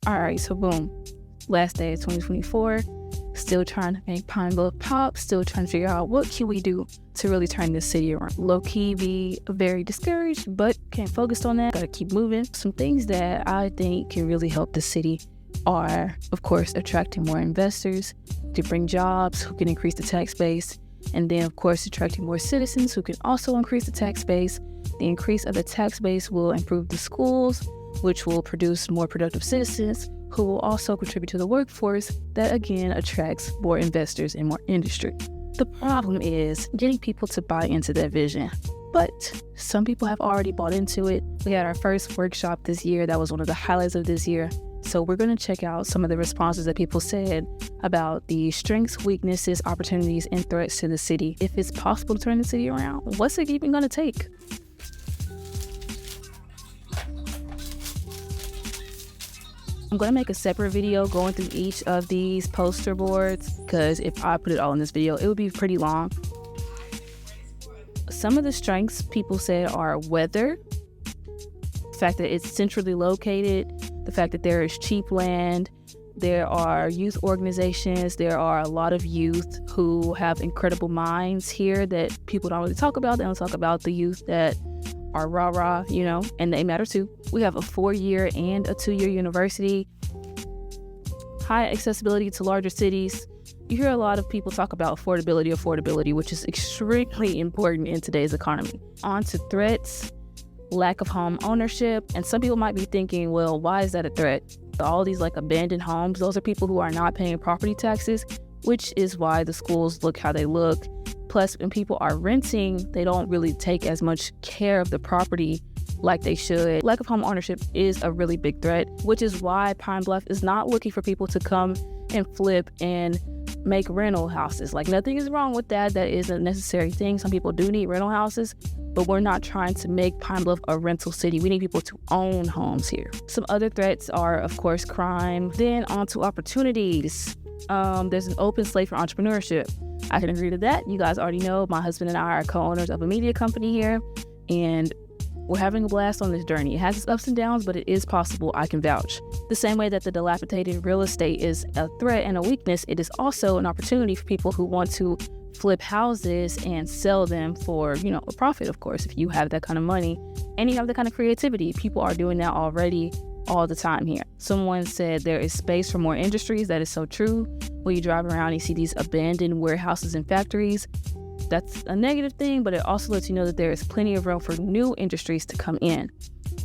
All right, so boom. Last day of 2024. Still trying to make Pine Bluff pop. Still trying to figure out what can we do to really turn this city around. Low-key be very discouraged, but can't focus on that. Gotta keep moving. Some things that I think can really help the city are, of course, attracting more investors to bring jobs who can increase the tax base. And then, of course, attracting more citizens who can also increase the tax base. The increase of the tax base will improve the schools, which will produce more productive citizens who will also contribute to the workforce that, again, attracts more investors and more industry. The problem is getting people to buy into that vision. But some people have already bought into it. We had our first workshop this year. That was one of the highlights of this year. So we're going to check out some of the responses that people said about the strengths, weaknesses, opportunities, and threats to the city. If it's possible to turn the city around, what's it even going to take? I'm going to make a separate video going through each of these poster boards because if I put it all in this video, it would be pretty long. Some of the strengths people said are weather, the fact that it's centrally located, the fact that there is cheap land, there are youth organizations, there are a lot of youth who have incredible minds here that people don't really talk about. They don't talk about the youth that are rah-rah, and they matter too. We have a 4-year and a 2-year university, high accessibility to larger cities. You hear a lot of people talk about affordability, which is extremely important in today's economy. On to threats, lack of home ownership. And some people might be thinking, well, why is that a threat? All these abandoned homes, those are people who are not paying property taxes, which is why the schools look how they look. Plus, when people are renting, they don't really take as much care of the property like they should. Lack of home ownership is a really big threat, which is why Pine Bluff is not looking for people to come and flip and make rental houses. Nothing is wrong with that. That is a necessary thing. Some people do need rental houses, but we're not trying to make Pine Bluff a rental city. We need people to own homes here. Some other threats are, of course, crime. Then on to opportunities. There's an open slate for entrepreneurship. I can agree to that. You guys already know my husband and I are co-owners of a media company here, and we're having a blast on this journey. It has its ups and downs, but it is possible. I can vouch. The same way that the dilapidated real estate is a threat and a weakness, it is also an opportunity for people who want to flip houses and sell them for, a profit, of course, if you have that kind of money and you have that kind of creativity. People are doing that already all the time here. Someone said there is space for more industries. That is so true. When you drive around, you see these abandoned warehouses and factories. That's a negative thing, but it also lets you know that there is plenty of room for new industries to come in.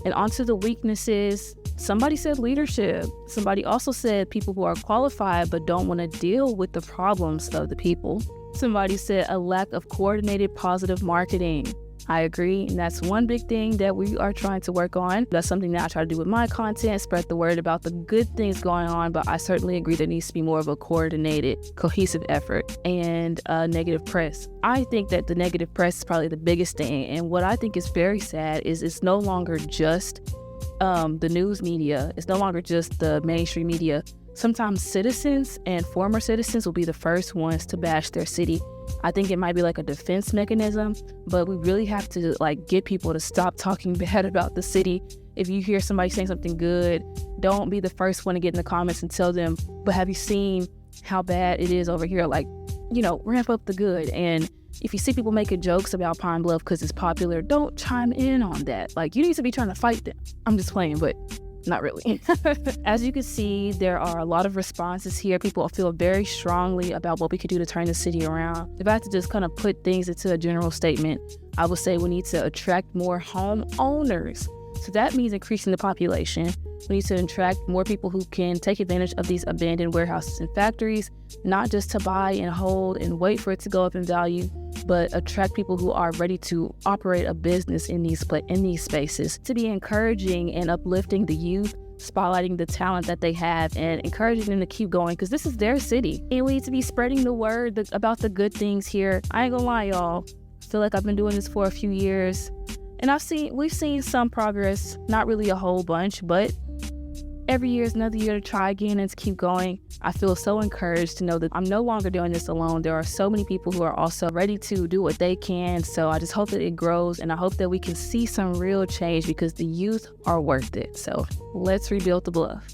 And onto the weaknesses, somebody said leadership. Somebody also said people who are qualified but don't want to deal with the problems of the people. Somebody said a lack of coordinated positive marketing. I agree, and that's one big thing that we are trying to work on. That's something that I try to do with my content, spread the word about the good things going on, but I certainly agree there needs to be more of a coordinated, cohesive effort. And negative press. I think that the negative press is probably the biggest thing, and what I think is very sad is it's no longer just the news media. It's no longer just the mainstream media. Sometimes citizens and former citizens will be the first ones to bash their city. I think it might be like a defense mechanism, but we really have to get people to stop talking bad about the city. If you hear somebody saying something good, don't be the first one to get in the comments and tell them, but have you seen how bad it is over here? Ramp up the good. And if you see people making jokes about Pine Bluff because it's popular, don't chime in on that. You need to be trying to fight them. I'm just playing, but not really. As you can see, there are a lot of responses here. People feel very strongly about what we could do to turn the city around. If I had to just kind of put things into a general statement, I would say we need to attract more home owners. So that means increasing the population. We need to attract more people who can take advantage of these abandoned warehouses and factories, not just to buy and hold and wait for it to go up in value, but attract people who are ready to operate a business in these spaces, to be encouraging and uplifting the youth, spotlighting the talent that they have and encouraging them to keep going because this is their city. And we need to be spreading the word about the good things here. I ain't gonna lie, y'all. I feel like I've been doing this for a few years and we've seen some progress, not really a whole bunch, but every year is another year to try again and to keep going. I feel so encouraged to know that I'm no longer doing this alone. There are so many people who are also ready to do what they can. So I just hope that it grows, and I hope that we can see some real change because the youth are worth it. So let's rebuild the Bluff.